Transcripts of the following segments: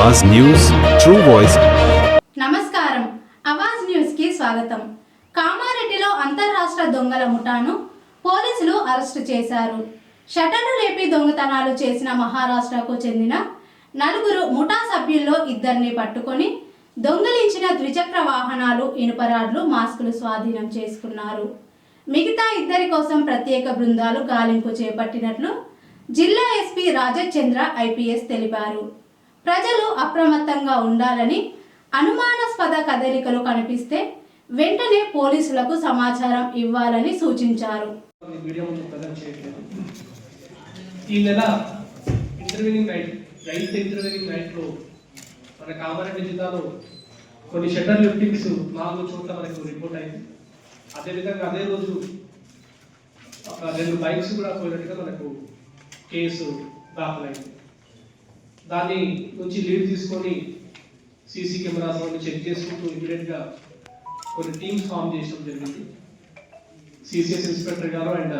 आवाज news true voice. నమస్కారం, Awaaz news కి స్వాగతం. కామారెడ్డిలో అంతర్రాష్ట్ర దొంగల ముఠాను పోలీసులు అరెస్టు చేశారు. షటర్లు లేపి దొంగతనాలు చేసిన మహారాష్ట్రకు చెందిన నలుగురు ముఠా సభ్యుల్లో ఇద్దరిని పట్టుకొని దొంగిలించిన ద్విచక్ర వాహనాలు, ఇనుపరాడ్లు, మాస్కులు స్వాధీనం చేసుకున్నారు. మిగతా ఇద్దరి కోసం ప్రత్యేక బృందాలు గాలింపు చేపట్టినట్లు జిల్లా ఎస్పీ రాజచంద్ర ఐపీఎస్ తెలిపారు. ప్రజలు అప్రమత్తంగా ఉండాలని, అనుమానాస్పద కదలికలు కనిపిస్తే వెంటనే పోలీసులకు సమాచారం ఇవ్వాలని సూచించారు. ఈ నెల ఇంటర్వ్యూనింగ్ నైట్లో మన కామారెడ్డి జిల్లాలో కొన్ని షట్టర్ లిఫ్టింగ్స్ 4 చోట్ల మనకు రిపోర్ట్ అయింది. అదేవిధంగా అదే రోజు ఒక 2 బైక్స్ కూడా పోయినట్టుగా మనకు కేసు దాఖలైంది. దాని నుంచి లీడ్ తీసుకొని సీసీ కెమెరాస్ అన్ని చెక్ చేసుకుంటూ ఇమీడియట్గా కొన్ని టీమ్స్ ఫామ్ చేయడం జరిగింది. సిసిఎస్ ఇన్స్పెక్టర్ గారు and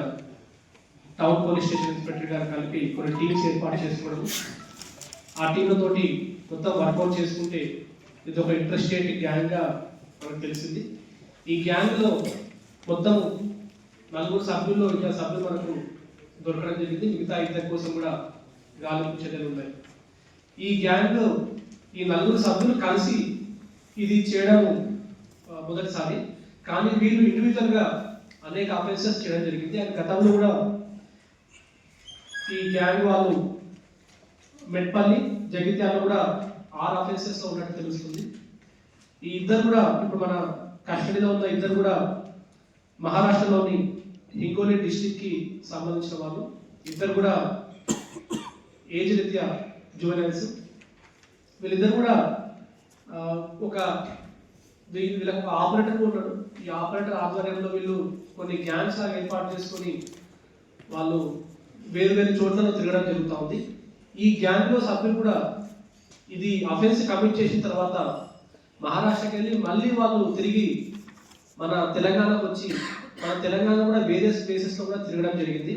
town police station inspector గారు కలిపి కొన్ని టీమ్స్ ఏర్పాటు చేసుకోవడం, ఆ టీంలతోటి మొత్తం వర్కౌట్ చేసుకుంటే ఇది ఒక ఇంట్రెస్టెడ్ గ్యాంగ్గా మనకు తెలిసింది. ఈ గ్యాంగ్లో మొత్తం 4 సభ్యుల్లో ఇంకా సభ్యులు మనకు దొరకడం జరిగింది. మిగతా ఇద్దరి కోసం కూడా గాలింపు చర్యలు ఉన్నాయి. ఈ గ్యాంగ్లో ఈ 4 సభ్యులు కలిసి ఇది చేయడం మొదటిసారి, కానీ వీళ్ళు ఇండివిజువల్గా అనేక అఫెన్సెస్ చేయడం జరిగింది. అండ్ గతంలో కూడా ఈ గ్యాంగ్ వాళ్ళు మెట్పల్లి, జగిత్యాలలో కూడా 6 అఫెన్సెస్లో ఉన్నట్టు తెలుస్తుంది. ఈ ఇద్దరు కూడా ఇప్పుడు మన కస్టడీలో ఉన్న ఇద్దరు కూడా మహారాష్ట్రలోని హింగోలి డిస్టిక్కి సంబంధించిన వాళ్ళు. ఇద్దరు కూడా ఏజ్ రీత్యా జువెనైల్స్. వీళ్ళిద్దరు కూడా వీళ్ళకి ఒక ఆపరేటర్ ఉన్నాడు. ఈ ఆపరేటర్ ఆధ్వర్యంలో వీళ్ళు కొన్ని గ్యాంగ్స్ లాగా ఏర్పాటు చేసుకొని వాళ్ళు వేరు వేరు చోట్లలో తిరగడం జరుగుతూ ఉంది. ఈ గ్యాంగ్లో సభ్యులు కూడా ఇది అఫెన్స్ కమిట్ చేసిన తర్వాత మహారాష్ట్రకి వెళ్ళి మళ్ళీ వాళ్ళు తిరిగి మన తెలంగాణకు వచ్చి మన తెలంగాణ కూడా వేరే ప్లేసెస్లో కూడా తిరగడం జరిగింది.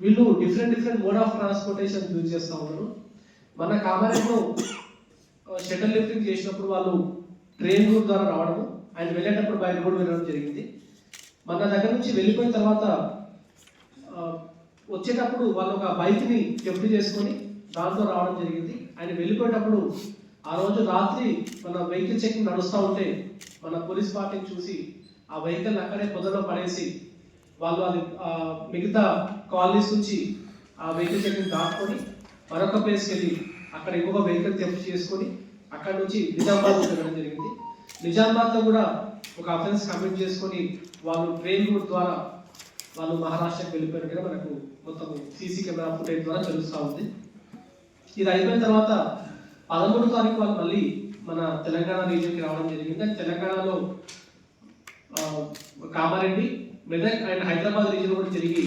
వీళ్ళు different mode of transportation use చేస్తూ ఉన్నారు. మన కామారెడ్డిలో షటిల్ లిఫ్టింగ్ చేసినప్పుడు వాళ్ళు ట్రైన్ రూట్ ద్వారా రావడము, ఆయన వెళ్ళేటప్పుడు బై రోడ్ వెళ్ళడం జరిగింది. మన దగ్గర నుంచి వెళ్ళిపోయిన తర్వాత వచ్చేటప్పుడు వాళ్ళు ఒక బైక్ని జప్తు చేసుకొని దాంట్లో రావడం జరిగింది. ఆయన వెళ్ళిపోయేటప్పుడు ఆ రోజు రాత్రి మన వెహికల్ చెకింగ్ నడుస్తూ ఉంటే మన పోలీస్ పార్టీని చూసి ఆ వెహికల్ అక్కడే పొదలో పడేసి వాళ్ళు అది మిగతా కాలనీస్ నుంచి ఆ వెహికల్ చెకింగ్ దాటుకొని మరొక ప్లేస్కి వెళ్ళి అక్కడ ఇంకొక వెహికల్ తెప్పు చేసుకొని అక్కడ నుంచి నిజామాబాద్ వెళ్ళడం జరిగింది. నిజామాబాద్లో కూడా ఒక అఫెన్స్ కమిట్ చేసుకొని వాళ్ళు ట్రైన్ రూట్ ద్వారా వాళ్ళు మహారాష్ట్రకి వెళ్ళిపోయినట్టుగా మనకు మొత్తం సీసీ కెమెరా ఫుటేజ్ ద్వారా తెలుస్తూ ఉంది. ఇది అయిపోయిన తర్వాత 13వ తారీఖు వాళ్ళు మళ్ళీ మన తెలంగాణ రీజియన్కి రావడం జరిగింది. అండ్ తెలంగాణలో కామారెడ్డి, మెదక్ అండ్ హైదరాబాద్ రీజియన్ కూడా తిరిగి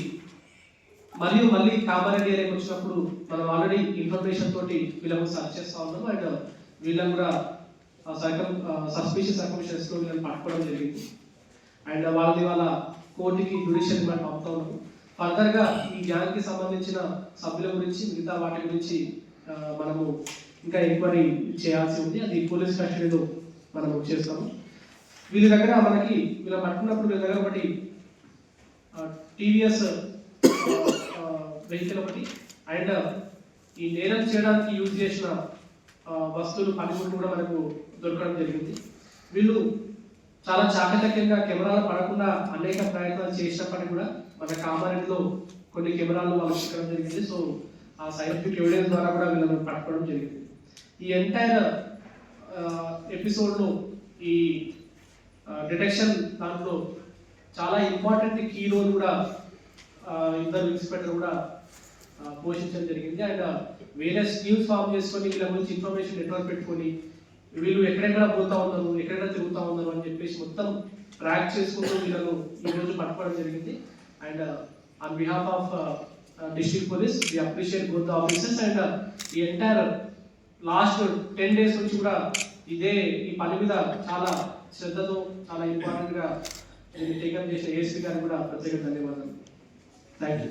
మళ్ళీ కామారెడ్డి ఏరియాకి వచ్చినప్పుడు మనం ఆల్రెడీ ఇన్ఫర్మేషన్ తోటి వీళ్ళకు సర్చ్ చేస్తూ ఉన్నాము. అండ్ వీళ్ళని కూడా సస్పిషియస్ సర్కమ్స్టెన్సెస్లో వీళ్ళని పట్టుకోవడం జరిగింది. అండ్ వాళ్ళ కోర్టుకి జ్యుడిషియల్ రిమాండ్ పంపుతా ఉన్నాము. ఫర్దర్గా ఈ గ్యాంగ్కి సంబంధించిన సభ్యుల గురించి మిగతా వాటి గురించి మనము ఇంకా ఎంక్వైరీ చేయాల్సి ఉంది. అది పోలీస్ కస్టడీలో మనము చేస్తాము. వీళ్ళ దగ్గర వీళ్ళ పట్టుకున్నప్పుడు వీళ్ళ దగ్గర ఒకటి టీవీఎస్ వెహికల్ ఒకటి అండ్ ఈ నేరం చేయడానికి యూజ్ చేసిన వస్తువులు పనిముట్లు కూడా మనకు దొరకడం జరిగింది. వీళ్ళు చాలా చాకచక్యంగా కెమెరాలు పడకుండా అనేక ప్రయత్నాలు చేసినప్పటికీ కూడా మన కామారెడ్డిలో కొన్ని కెమెరాలు వాళ్ళు చిక్కడం జరిగింది. సో ఆ సైంటిఫిక్ ఎవిడెన్స్ ద్వారా కూడా వీళ్ళని పట్టుకోవడం జరిగింది. ఈ ఎంటైర్ ఎపిసోడ్లో ఈ డిటెక్షన్ దాంట్లో చాలా ఇంపార్టెంట్ కీ రోల్ కూడా ఇద్దరు ఇన్స్పెక్టర్ కూడా పోషించడం జరిగింది. అండ్ వేరే టీమ్స్ ఫామ్ చేసుకొని వీళ్ళ గురించి ఇన్ఫర్మేషన్ నెట్వర్క్ పెట్టుకొని వీళ్ళు ఎక్కడెక్కడ పోతా ఉన్నారు, ఎక్కడెక్కడ తిరుగుతూ ఉన్నారు అని చెప్పేసి మొత్తం ట్రాక్ చేసుకుంటూ వీళ్ళను ఈరోజు పట్టుకోవడం జరిగింది. And on behalf of district police we appreciate both the officers. And ఈ ఎంటైర్ లాస్ట్ 10 days నుంచి కూడా ఈ పని మీద చాలా శ్రద్ధతో చాలా ఇంపార్టెంట్గా టేకప్ చేసిన ఏఎస్పీ గారికి కూడా ప్రత్యేక ధన్యవాదాలు. Thank you.